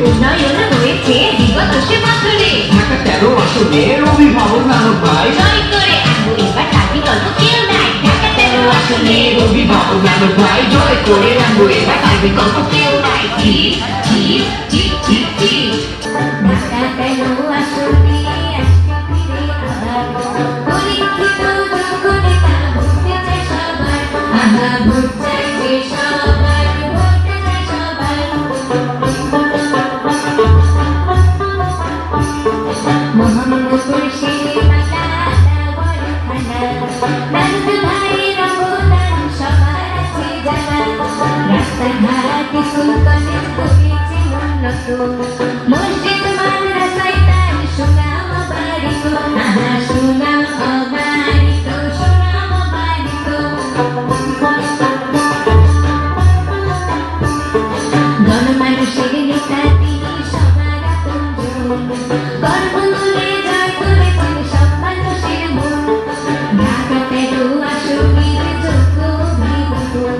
উন্নয়ন হয়েছে বিগত সে বছরে। ঢাকা 13 আসনের অভিভাবক নানক ভাই জয় করে আনবো এবার তার বিকল্প কেউ নাই। ঢাকা 13 আসনের অভিভাবক নানক ভাই জয় করে আনবো এবার তার বিকল্প কেউ নাই। ঠিক ঠিক ঠিক ঠিক ঠিক। ঢাকা 13 আসনে আজকে ফিরে আবার পরীক্ষিত যোগ্য নেতা ভুলতে চায় সবার। আহা ভোট চাইছে সবার, ভুলতে চায় সবার। মোহাম্মদপুর শেরেবাংলা বড় থানা, নানক ভাইয়ের অবদান সবার আছে জানা। রাস্তাঘাট স্কুল কলেজ করেছে উন্নত, মসজিদ মাদ্রাসায় তার সুনাম বাড়িত। আহা সুনাম অবারিত, সুনাম অবারিত। গণমানুষের নেতা তিনি সবার আপনজন, কর্মমূলে জয় করেছেন সব মানুষের মন। ঢাকা 13 আসনের যোগ্য অভিভাবক,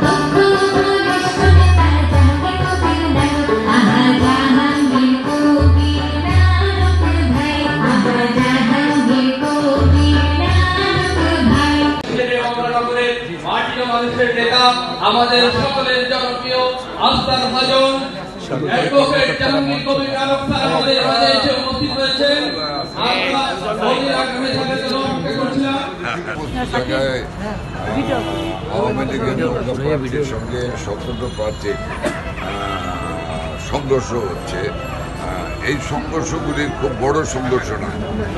দক্ষ বলিষ্ঠ নেতা জাহাঙ্গীর কবির নানক। আহা জাহাঙ্গীর কবির নানক ভাই, আহা জাহাঙ্গীর কবির নানক ভাই। মাটির মানুষের নেতা, আমাদের সকলের জনপ্রিয় আস্থার ভাজন অ্যাডভোকেট জাহাঙ্গীর কবির নানক স্যার আমাদের মাঝে এসে উপস্থিত হয়েছেন। আমরা অধীর আগ্রহে থাকার জন্য অপেক্ষা করছিলাম। আওয়ামী লীগের প্রার্থীর সঙ্গে স্বতন্ত্র প্রার্থীর সংঘর্ষ হচ্ছে। এই সংঘর্ষগুলি খুব বড় সংঘর্ষ না,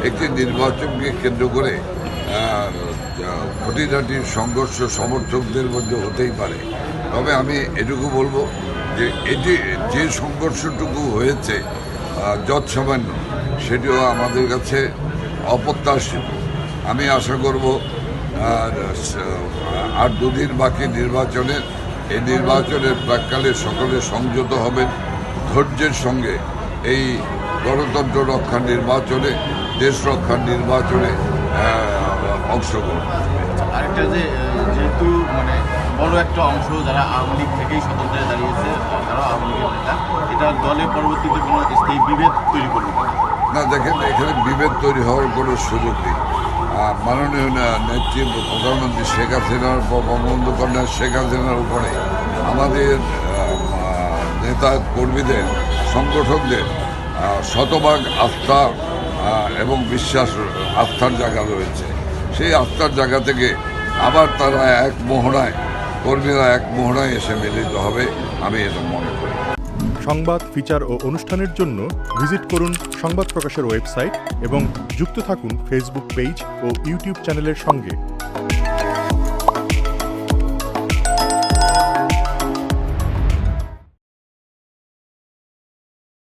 একটি নির্বাচনকে কেন্দ্র করে খুঁটিনাটি সংঘর্ষ সমর্থকদের মধ্যে হতেই পারে। তবে আমি এটুকু বলবো যে এটি যে সংঘর্ষটুকু হয়েছে যৎসামান্য, সেটিও আমাদের কাছে অপ্রত্যাশিত। আমি আশা করব আর দুদিন বাকি নির্বাচনের, এই নির্বাচনের প্রাক্কালে সকলে সংযত হবেন, ধৈর্যের সঙ্গে এই গণতন্ত্র রক্ষার নির্বাচনে, দেশ রক্ষার নির্বাচনে অংশগ্রহণ। আরেকটা যেহেতু মানে বড় একটা অংশ যারা আওয়ামী লীগ থেকেই স্বতন্ত্রে দাঁড়িয়েছে, তারা আওয়ামী লীগের নেতা, এটা দলে পরবর্তীতে কোনো স্থায়ী বিভেদ তৈরি করবে না? দেখেন, এখানে বিভেদ তৈরি হওয়ার কোনো সুযোগ নেই। মাননীয় নেত্রী প্রধানমন্ত্রী শেখ হাসিনার, বঙ্গবন্ধু কন্যা শেখ হাসিনার উপরে আমাদের নেতা কর্মীদের, সংগঠকদের শতভাগ আস্থা এবং বিশ্বাস, আস্থার জায়গা রয়েছে। সেই আস্থার জায়গা থেকে আবার তারা এক মোহনায়, কর্মীরা এক মোহনায় এসে মিলিত হবে, আমি এটা মনে করি। সংবাদ, ফিচার ও অনুষ্ঠানের জন্য ভিজিট করুন সংবাদ প্রকাশের ওয়েবসাইট এবং যুক্ত থাকুন ফেসবুক পেজ ও ইউটিউব চ্যানেলের সঙ্গে।